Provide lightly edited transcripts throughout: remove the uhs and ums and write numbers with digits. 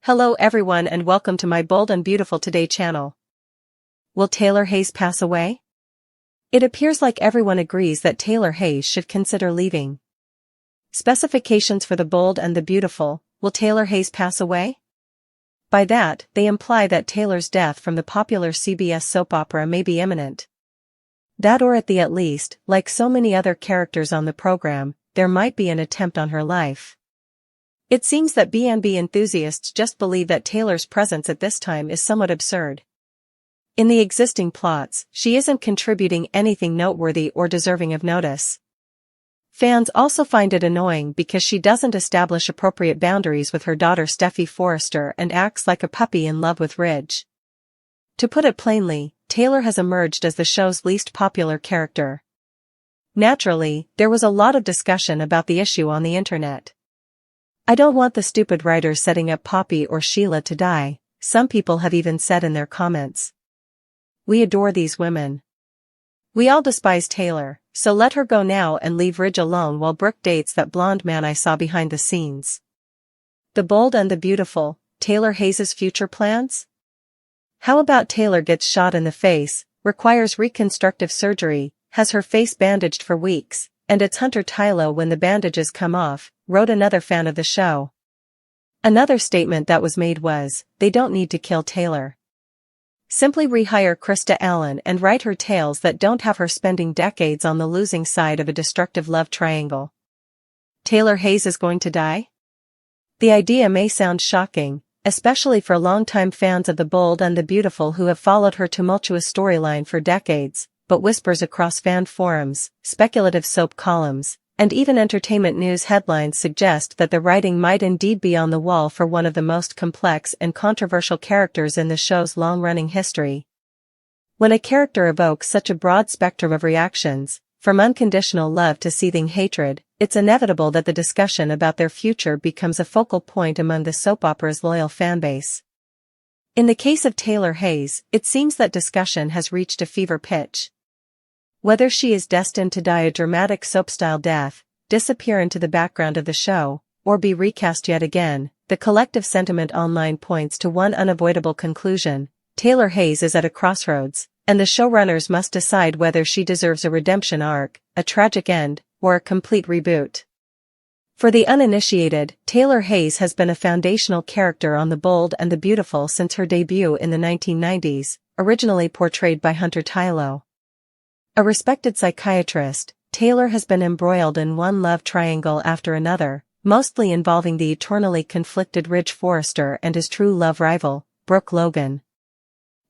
Hello everyone and welcome to my Bold and Beautiful Today channel. Will Taylor Hayes pass away? It appears like everyone agrees that Taylor Hayes should consider leaving. Specifications for the Bold and the Beautiful: will Taylor Hayes pass away? By that, they imply that Taylor's death from the popular CBS soap opera may be imminent. That, or at the least, like so many other characters on the program, there might be an attempt on her life. It seems that B&B enthusiasts just believe that Taylor's presence at this time is somewhat absurd. In the existing plots, she isn't contributing anything noteworthy or deserving of notice. Fans also find it annoying because she doesn't establish appropriate boundaries with her daughter Steffy Forrester and acts like a puppy in love with Ridge. To put it plainly, Taylor has emerged as the show's least popular character. Naturally, there was a lot of discussion about the issue on the internet. "I don't want the stupid writers setting up Poppy or Sheila to die," some people have even said in their comments. "We adore these women. We all despise Taylor, so let her go now and leave Ridge alone while Brooke dates that blonde man I saw behind the scenes." The Bold and the Beautiful: Taylor Hayes' future plans? How about Taylor gets shot in the face, requires reconstructive surgery, has her face bandaged for weeks, and it's Hunter Tylo when the bandages come off, wrote another fan of the show. Another statement that was made was, they don't need to kill Taylor. Simply rehire Krista Allen and write her tales that don't have her spending decades on the losing side of a destructive love triangle. Taylor Hayes is going to die? The idea may sound shocking, especially for longtime fans of the Bold and the Beautiful who have followed her tumultuous storyline for decades, but whispers across fan forums, speculative soap columns, and even entertainment news headlines suggest that the writing might indeed be on the wall for one of the most complex and controversial characters in the show's long-running history. When a character evokes such a broad spectrum of reactions, from unconditional love to seething hatred, it's inevitable that the discussion about their future becomes a focal point among the soap opera's loyal fanbase. In the case of Taylor Hayes, it seems that discussion has reached a fever pitch. Whether she is destined to die a dramatic soap-style death, disappear into the background of the show, or be recast yet again, the collective sentiment online points to one unavoidable conclusion: Taylor Hayes is at a crossroads, and the showrunners must decide whether she deserves a redemption arc, a tragic end, or a complete reboot. For the uninitiated, Taylor Hayes has been a foundational character on The Bold and the Beautiful since her debut in the 1990s, originally portrayed by Hunter Tylo. A respected psychiatrist, Taylor has been embroiled in one love triangle after another, mostly involving the eternally conflicted Ridge Forrester and his true love rival, Brooke Logan.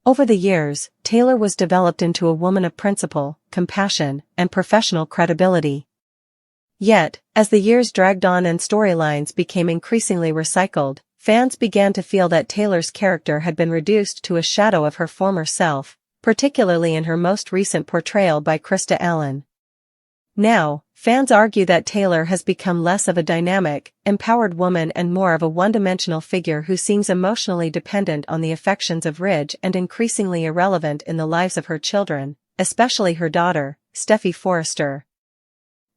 Over the years, Taylor was developed into a woman of principle, compassion, and professional credibility. Yet, as the years dragged on and storylines became increasingly recycled, fans began to feel that Taylor's character had been reduced to a shadow of her former self, particularly in her most recent portrayal by Krista Allen. Now, fans argue that Taylor has become less of a dynamic, empowered woman and more of a one-dimensional figure who seems emotionally dependent on the affections of Ridge and increasingly irrelevant in the lives of her children, especially her daughter, Steffy Forrester.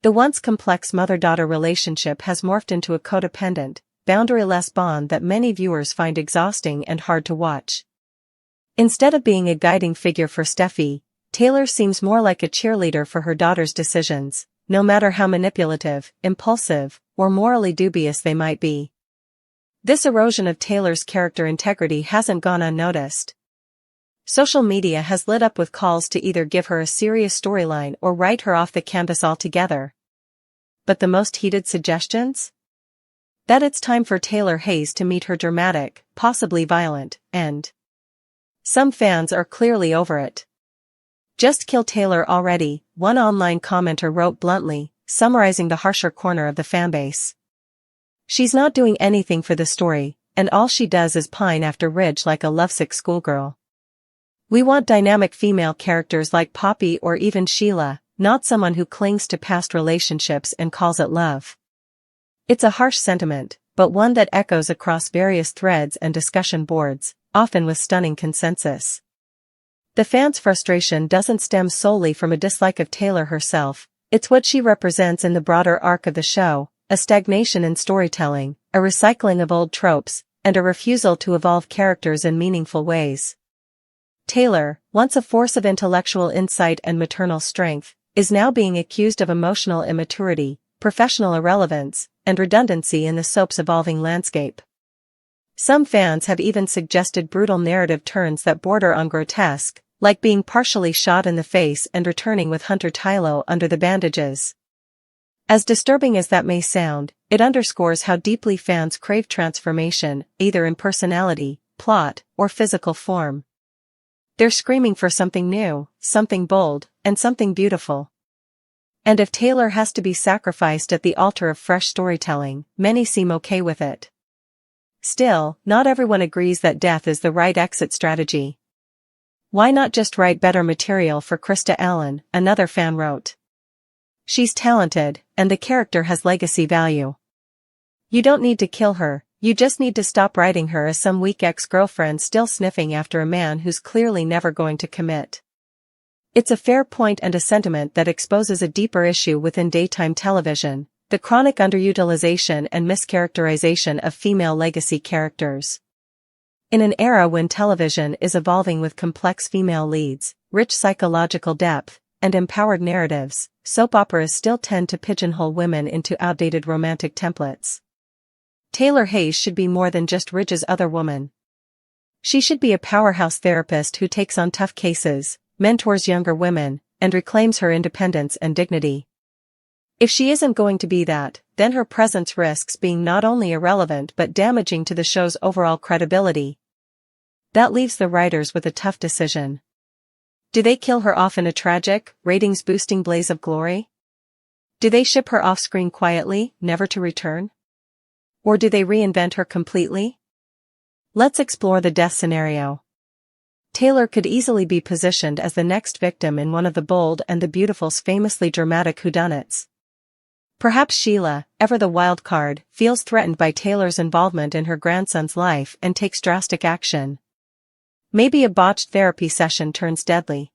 The once complex mother-daughter relationship has morphed into a codependent, boundaryless bond that many viewers find exhausting and hard to watch. Instead of being a guiding figure for Steffy, Taylor seems more like a cheerleader for her daughter's decisions, no matter how manipulative, impulsive, or morally dubious they might be. This erosion of Taylor's character integrity hasn't gone unnoticed. Social media has lit up with calls to either give her a serious storyline or write her off the canvas altogether. But the most heated suggestions? That it's time for Taylor Hayes to meet her dramatic, possibly violent, end. Some fans are clearly over it. "Just kill Taylor already," one online commenter wrote bluntly, summarizing the harsher corner of the fanbase. "She's not doing anything for the story, and all she does is pine after Ridge like a lovesick schoolgirl. We want dynamic female characters like Poppy or even Sheila, not someone who clings to past relationships and calls it love." It's a harsh sentiment, but one that echoes across various threads and discussion boards, often with stunning consensus. The fans' frustration doesn't stem solely from a dislike of Taylor herself, it's what she represents in the broader arc of the show, a stagnation in storytelling, a recycling of old tropes, and a refusal to evolve characters in meaningful ways. Taylor, once a force of intellectual insight and maternal strength, is now being accused of emotional immaturity, professional irrelevance, and redundancy in the soap's evolving landscape. Some fans have even suggested brutal narrative turns that border on grotesque, like being partially shot in the face and returning with Hunter Tylo under the bandages. As disturbing as that may sound, it underscores how deeply fans crave transformation, either in personality, plot, or physical form. They're screaming for something new, something bold, and something beautiful. And if Taylor has to be sacrificed at the altar of fresh storytelling, many seem okay with it. Still, not everyone agrees that death is the right exit strategy. Why not just write better material for Krista Allen, another fan wrote. She's talented, and the character has legacy value. You don't need to kill her, you just need to stop writing her as some weak ex-girlfriend still sniffing after a man who's clearly never going to commit. It's a fair point and a sentiment that exposes a deeper issue within daytime television, the chronic underutilization and mischaracterization of female legacy characters. In an era when television is evolving with complex female leads, rich psychological depth, and empowered narratives, soap operas still tend to pigeonhole women into outdated romantic templates. Taylor Hayes should be more than just Ridge's other woman. She should be a powerhouse therapist who takes on tough cases, mentors younger women, and reclaims her independence and dignity. If she isn't going to be that, then her presence risks being not only irrelevant but damaging to the show's overall credibility. That leaves the writers with a tough decision. Do they kill her off in a tragic, ratings-boosting blaze of glory? Do they ship her off-screen quietly, never to return? Or do they reinvent her completely? Let's explore the death scenario. Taylor could easily be positioned as the next victim in one of the Bold and the Beautiful's famously dramatic whodunits. Perhaps Sheila, ever the wild card, feels threatened by Taylor's involvement in her grandson's life and takes drastic action. Maybe a botched therapy session turns deadly.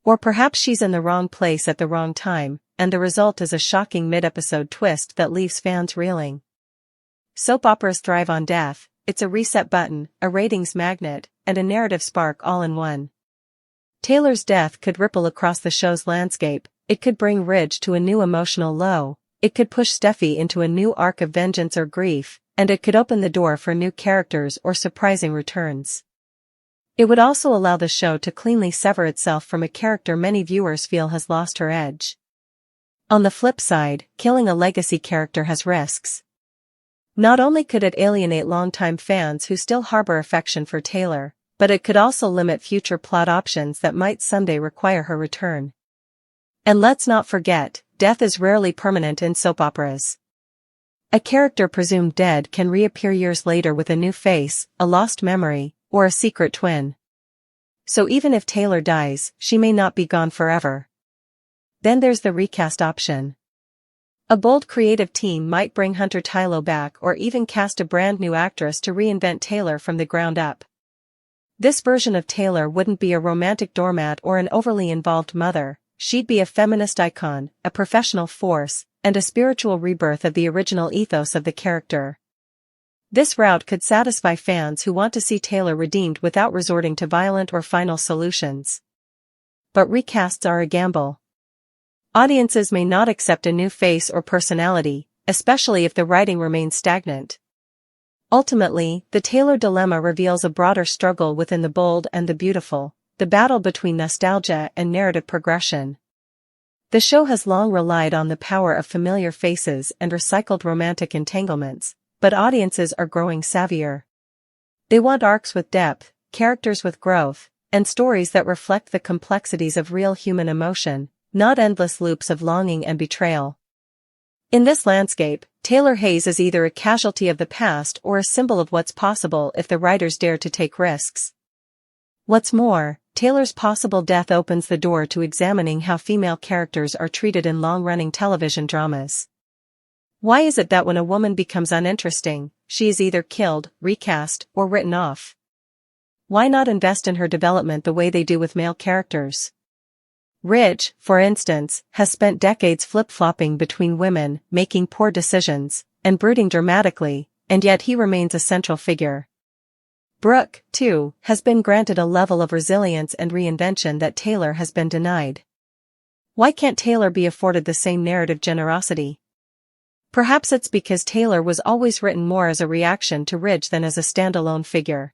Or perhaps she's in the wrong place at the wrong time, and the result is a shocking mid-episode twist that leaves fans reeling. Soap operas thrive on death. It's a reset button, a ratings magnet, and a narrative spark all in one. Taylor's death could ripple across the show's landscape, it could bring Ridge to a new emotional low, it could push Steffy into a new arc of vengeance or grief, and it could open the door for new characters or surprising returns. It would also allow the show to cleanly sever itself from a character many viewers feel has lost her edge. On the flip side, killing a legacy character has risks. Not only could it alienate longtime fans who still harbor affection for Taylor, but it could also limit future plot options that might someday require her return. And let's not forget, death is rarely permanent in soap operas. A character presumed dead can reappear years later with a new face, a lost memory, or a secret twin. So even if Taylor dies, she may not be gone forever. Then there's the recast option. A bold creative team might bring Hunter Tylo back or even cast a brand new actress to reinvent Taylor from the ground up. This version of Taylor wouldn't be a romantic doormat or an overly involved mother, she'd be a feminist icon, a professional force, and a spiritual rebirth of the original ethos of the character. This route could satisfy fans who want to see Taylor redeemed without resorting to violent or final solutions. But recasts are a gamble. Audiences may not accept a new face or personality, especially if the writing remains stagnant. Ultimately, the Taylor dilemma reveals a broader struggle within the Bold and the Beautiful, the battle between nostalgia and narrative progression. The show has long relied on the power of familiar faces and recycled romantic entanglements, but audiences are growing savvier. They want arcs with depth, characters with growth, and stories that reflect the complexities of real human emotion, not endless loops of longing and betrayal. In this landscape, Taylor Hayes is either a casualty of the past or a symbol of what's possible if the writers dare to take risks. What's more, Taylor's possible death opens the door to examining how female characters are treated in long-running television dramas. Why is it that when a woman becomes uninteresting, she is either killed, recast, or written off? Why not invest in her development the way they do with male characters? Ridge, for instance, has spent decades flip-flopping between women, making poor decisions, and brooding dramatically, and yet he remains a central figure. Brooke, too, has been granted a level of resilience and reinvention that Taylor has been denied. Why can't Taylor be afforded the same narrative generosity? Perhaps it's because Taylor was always written more as a reaction to Ridge than as a standalone figure.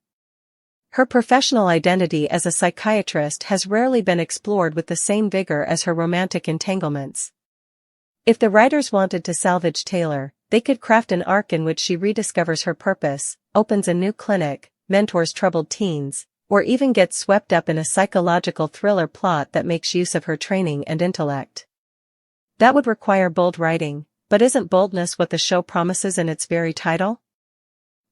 Her professional identity as a psychiatrist has rarely been explored with the same vigor as her romantic entanglements. If the writers wanted to salvage Taylor, they could craft an arc in which she rediscovers her purpose, opens a new clinic, mentors troubled teens, or even gets swept up in a psychological thriller plot that makes use of her training and intellect. That would require bold writing, but isn't boldness what the show promises in its very title?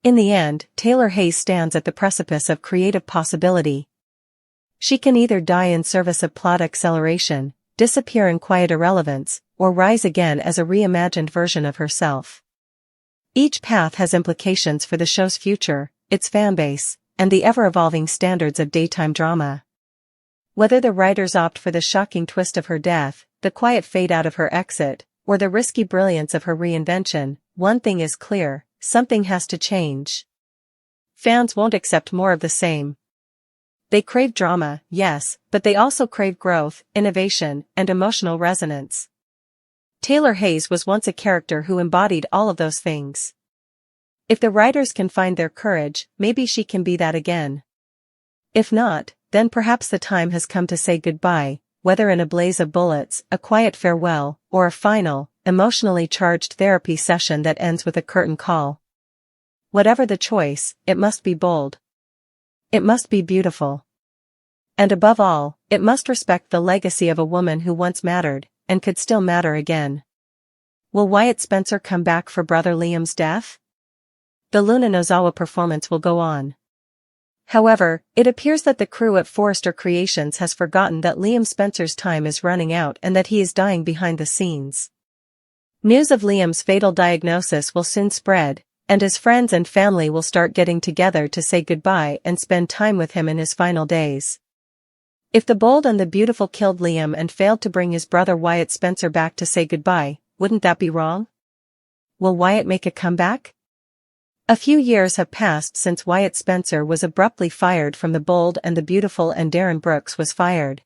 In the end, Taylor Hayes stands at the precipice of creative possibility. She can either die in service of plot acceleration, disappear in quiet irrelevance, or rise again as a reimagined version of herself. Each path has implications for the show's future, its fanbase, and the ever-evolving standards of daytime drama. Whether the writers opt for the shocking twist of her death, the quiet fade out of her exit, or the risky brilliance of her reinvention, one thing is clear: something has to change. Fans won't accept more of the same. They crave drama, yes, but they also crave growth, innovation, and emotional resonance. Taylor Hayes was once a character who embodied all of those things. If the writers can find their courage, maybe she can be that again. If not, then perhaps the time has come to say goodbye, whether in a blaze of bullets, a quiet farewell, or a final, emotionally charged therapy session that ends with a curtain call. Whatever the choice, it must be bold. It must be beautiful. And above all, it must respect the legacy of a woman who once mattered, and could still matter again. Will Wyatt Spencer come back for brother Liam's death? The Luna Nozawa performance will go on. However, it appears that the crew at Forrester Creations has forgotten that Liam Spencer's time is running out and that he is dying behind the scenes. News of Liam's fatal diagnosis will soon spread, and his friends and family will start getting together to say goodbye and spend time with him in his final days. If the bold and the beautiful killed Liam and failed to bring his brother Wyatt Spencer back to say goodbye, wouldn't that be wrong? Will Wyatt make a comeback? A few years have passed since Wyatt Spencer was abruptly fired from The Bold and the Beautiful and Darren Brooks was fired.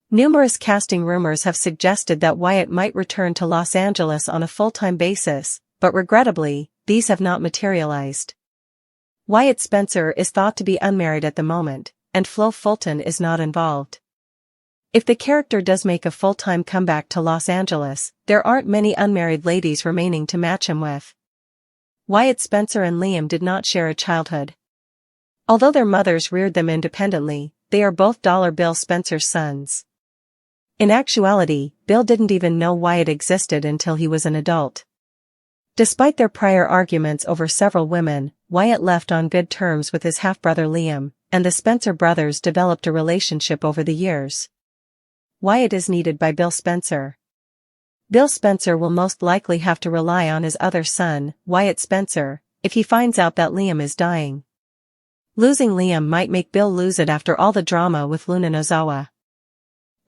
Numerous casting rumors have suggested that Wyatt might return to Los Angeles on a full-time basis, but regrettably, these have not materialized. Wyatt Spencer is thought to be unmarried at the moment, and Flo Fulton is not involved. If the character does make a full-time comeback to Los Angeles, there aren't many unmarried ladies remaining to match him with. Wyatt Spencer and Liam did not share a childhood. Although their mothers reared them independently, they are both Dollar Bill Spencer's sons. In actuality, Bill didn't even know Wyatt existed until he was an adult. Despite their prior arguments over several women, Wyatt left on good terms with his half-brother Liam, and the Spencer brothers developed a relationship over the years. Wyatt is needed by Bill Spencer. Bill Spencer will most likely have to rely on his other son, Wyatt Spencer, if he finds out that Liam is dying. Losing Liam might make Bill lose it after all the drama with Luna Nozawa.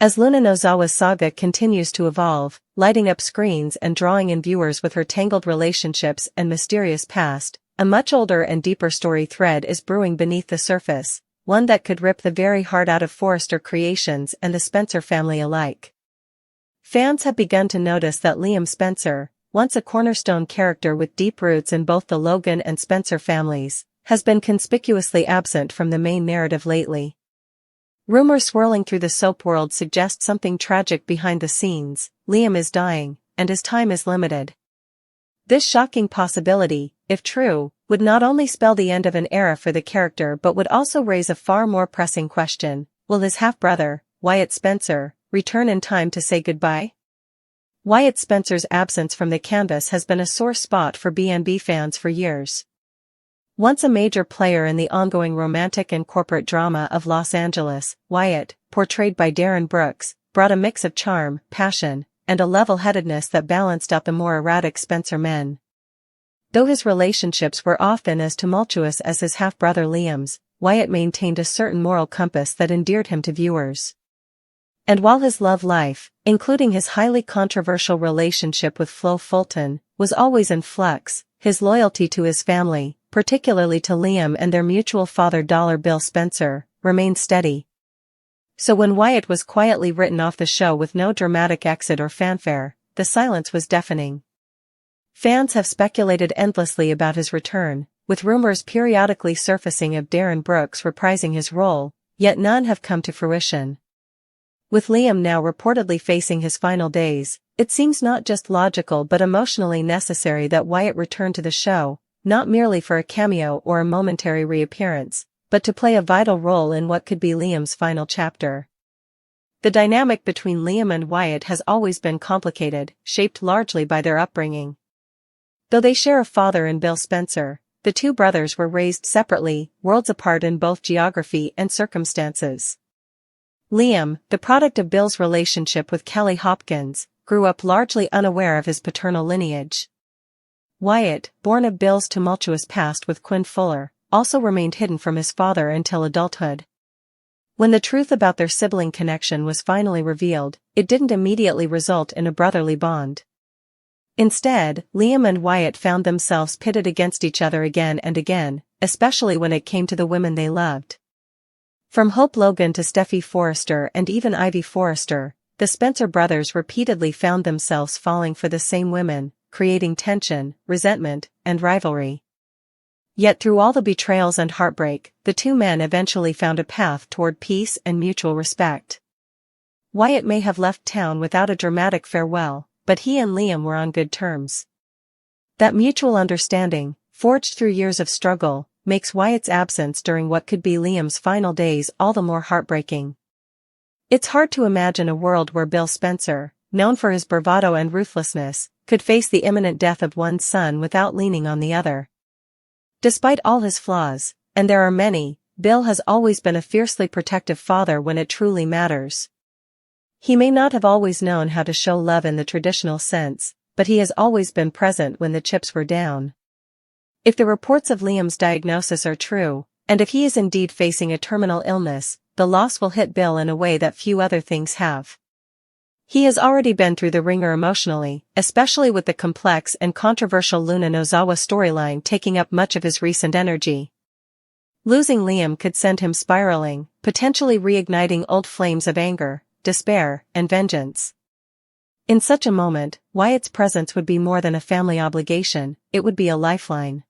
As Luna Nozawa's saga continues to evolve, lighting up screens and drawing in viewers with her tangled relationships and mysterious past, a much older and deeper story thread is brewing beneath the surface, one that could rip the very heart out of Forrester Creations and the Spencer family alike. Fans have begun to notice that Liam Spencer, once a cornerstone character with deep roots in both the Logan and Spencer families, has been conspicuously absent from the main narrative lately. Rumors swirling through the soap world suggest something tragic behind the scenes. Liam is dying, and his time is limited. This shocking possibility, if true, would not only spell the end of an era for the character but would also raise a far more pressing question: will his half-brother, Wyatt Spencer, return in time to say goodbye? Wyatt Spencer's absence from the canvas has been a sore spot for B&B fans for years. Once a major player in the ongoing romantic and corporate drama of Los Angeles, Wyatt, portrayed by Darren Brooks, brought a mix of charm, passion, and a level-headedness that balanced out the more erratic Spencer men. Though his relationships were often as tumultuous as his half-brother Liam's, Wyatt maintained a certain moral compass that endeared him to viewers. And while his love life, including his highly controversial relationship with Flo Fulton, was always in flux, his loyalty to his family, particularly to Liam and their mutual father Bill Spencer, remained steady. So when Wyatt was quietly written off the show with no dramatic exit or fanfare, the silence was deafening. Fans have speculated endlessly about his return, with rumors periodically surfacing of Darren Brooks reprising his role, yet none have come to fruition. With Liam now reportedly facing his final days, it seems not just logical but emotionally necessary that Wyatt return to the show, not merely for a cameo or a momentary reappearance, but to play a vital role in what could be Liam's final chapter. The dynamic between Liam and Wyatt has always been complicated, shaped largely by their upbringing. Though they share a father in Bill Spencer, the two brothers were raised separately, worlds apart in both geography and circumstances. Liam, the product of Bill's relationship with Kelly Hopkins, grew up largely unaware of his paternal lineage. Wyatt, born of Bill's tumultuous past with Quinn Fuller, also remained hidden from his father until adulthood. When the truth about their sibling connection was finally revealed, it didn't immediately result in a brotherly bond. Instead, Liam and Wyatt found themselves pitted against each other again and again, especially when it came to the women they loved. From Hope Logan to Steffy Forrester and even Ivy Forrester, the Spencer brothers repeatedly found themselves falling for the same women, creating tension, resentment, and rivalry. Yet through all the betrayals and heartbreak, the two men eventually found a path toward peace and mutual respect. Wyatt may have left town without a dramatic farewell, but he and Liam were on good terms. That mutual understanding, forged through years of struggle, makes Wyatt's absence during what could be Liam's final days all the more heartbreaking. It's hard to imagine a world where Bill Spencer, known for his bravado and ruthlessness, could face the imminent death of one son without leaning on the other. Despite all his flaws, and there are many, Bill has always been a fiercely protective father when it truly matters. He may not have always known how to show love in the traditional sense, but he has always been present when the chips were down. If the reports of Liam's diagnosis are true, and if he is indeed facing a terminal illness, the loss will hit Bill in a way that few other things have. He has already been through the ringer emotionally, especially with the complex and controversial Luna Nozawa storyline taking up much of his recent energy. Losing Liam could send him spiraling, potentially reigniting old flames of anger, despair, and vengeance. In such a moment, Wyatt's presence would be more than a family obligation, it would be a lifeline.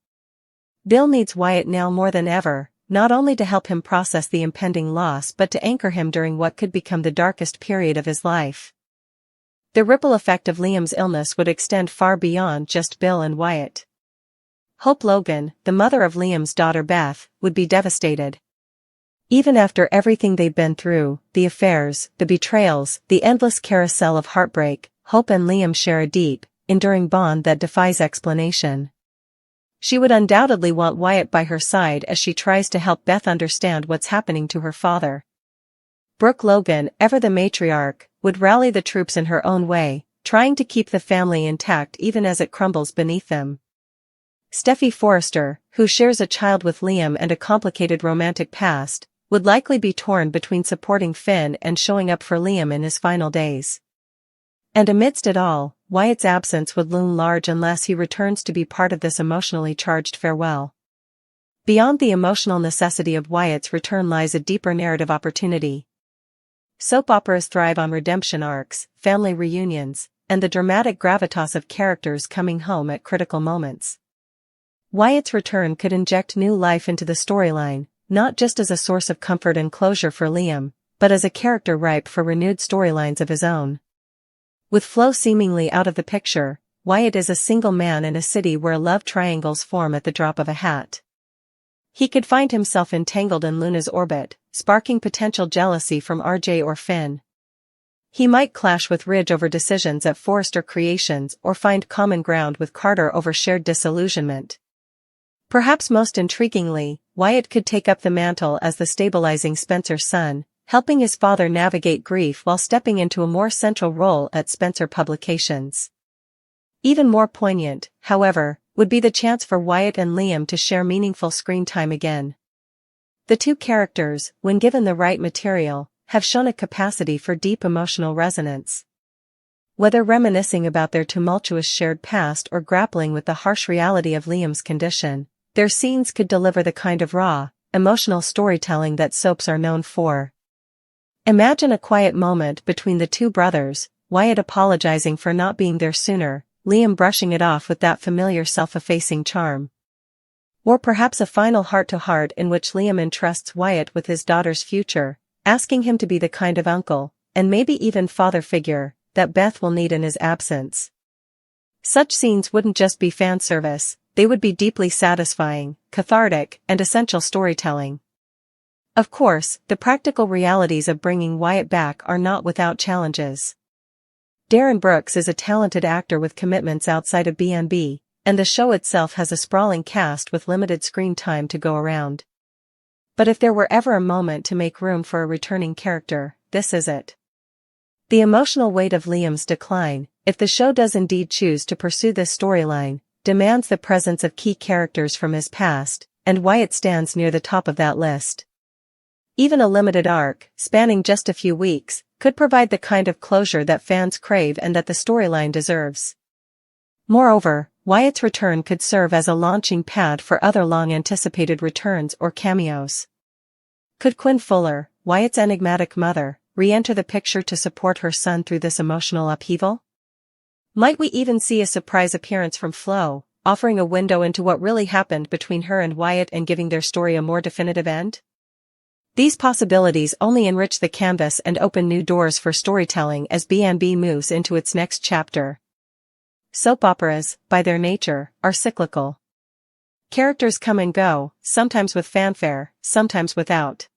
Bill needs Wyatt now more than ever, not only to help him process the impending loss but to anchor him during what could become the darkest period of his life. The ripple effect of Liam's illness would extend far beyond just Bill and Wyatt. Hope Logan, the mother of Liam's daughter Beth, would be devastated. Even after everything they've been through, the affairs, the betrayals, the endless carousel of heartbreak, Hope and Liam share a deep, enduring bond that defies explanation. She would undoubtedly want Wyatt by her side as she tries to help Beth understand what's happening to her father. Brooke Logan, ever the matriarch, would rally the troops in her own way, trying to keep the family intact even as it crumbles beneath them. Steffy Forrester, who shares a child with Liam and a complicated romantic past, would likely be torn between supporting Finn and showing up for Liam in his final days. And amidst it all, Wyatt's absence would loom large unless he returns to be part of this emotionally charged farewell. Beyond the emotional necessity of Wyatt's return lies a deeper narrative opportunity. Soap operas thrive on redemption arcs, family reunions, and the dramatic gravitas of characters coming home at critical moments. Wyatt's return could inject new life into the storyline, not just as a source of comfort and closure for Liam, but as a character ripe for renewed storylines of his own. With Flo seemingly out of the picture, Wyatt is a single man in a city where love triangles form at the drop of a hat. He could find himself entangled in Luna's orbit, sparking potential jealousy from RJ or Finn. He might clash with Ridge over decisions at Forrester Creations or find common ground with Carter over shared disillusionment. Perhaps most intriguingly, Wyatt could take up the mantle as the stabilizing Spencer son, helping his father navigate grief while stepping into a more central role at Spencer Publications. Even more poignant, however, would be the chance for Wyatt and Liam to share meaningful screen time again. The two characters, when given the right material, have shown a capacity for deep emotional resonance. Whether reminiscing about their tumultuous shared past or grappling with the harsh reality of Liam's condition, their scenes could deliver the kind of raw, emotional storytelling that soaps are known for. Imagine a quiet moment between the two brothers, Wyatt apologizing for not being there sooner, Liam brushing it off with that familiar self-effacing charm. Or perhaps a final heart-to-heart in which Liam entrusts Wyatt with his daughter's future, asking him to be the kind of uncle, and maybe even father figure, that Beth will need in his absence. Such scenes wouldn't just be fan service, they would be deeply satisfying, cathartic, and essential storytelling. Of course, the practical realities of bringing Wyatt back are not without challenges. Darren Brooks is a talented actor with commitments outside of B&B, and the show itself has a sprawling cast with limited screen time to go around. But if there were ever a moment to make room for a returning character, this is it. The emotional weight of Liam's decline, if the show does indeed choose to pursue this storyline, demands the presence of key characters from his past, and Wyatt stands near the top of that list. Even a limited arc, spanning just a few weeks, could provide the kind of closure that fans crave and that the storyline deserves. Moreover, Wyatt's return could serve as a launching pad for other long-anticipated returns or cameos. Could Quinn Fuller, Wyatt's enigmatic mother, re-enter the picture to support her son through this emotional upheaval? Might we even see a surprise appearance from Flo, offering a window into what really happened between her and Wyatt and giving their story a more definitive end? These possibilities only enrich the canvas and open new doors for storytelling as B&B moves into its next chapter. Soap operas, by their nature, are cyclical. Characters come and go, sometimes with fanfare, sometimes without.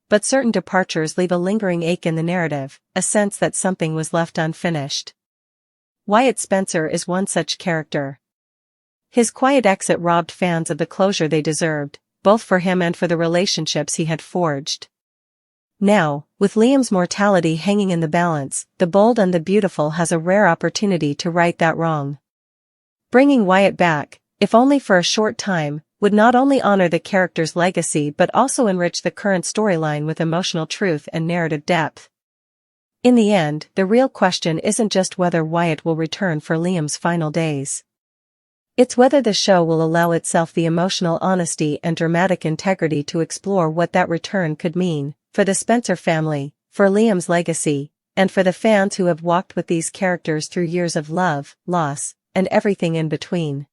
But certain departures leave a lingering ache in the narrative, a sense that something was left unfinished. Wyatt Spencer is one such character. His quiet exit robbed fans of the closure they deserved, both for him and for the relationships he had forged. Now, with Liam's mortality hanging in the balance, The Bold and the Beautiful has a rare opportunity to right that wrong. Bringing Wyatt back, if only for a short time, would not only honor the character's legacy but also enrich the current storyline with emotional truth and narrative depth. In the end, the real question isn't just whether Wyatt will return for Liam's final days. It's whether the show will allow itself the emotional honesty and dramatic integrity to explore what that return could mean, for the Spencer family, for Liam's legacy, and for the fans who have walked with these characters through years of love, loss, and everything in between.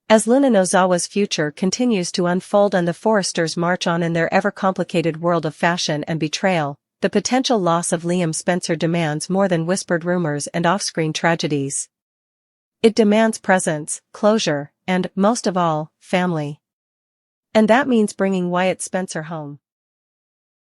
As Luna Nozawa's future continues to unfold and the Forresters march on in their ever-complicated world of fashion and betrayal, the potential loss of Liam Spencer demands more than whispered rumors and off-screen tragedies. It demands presence, closure, and, most of all, family. And that means bringing Wyatt Spencer home.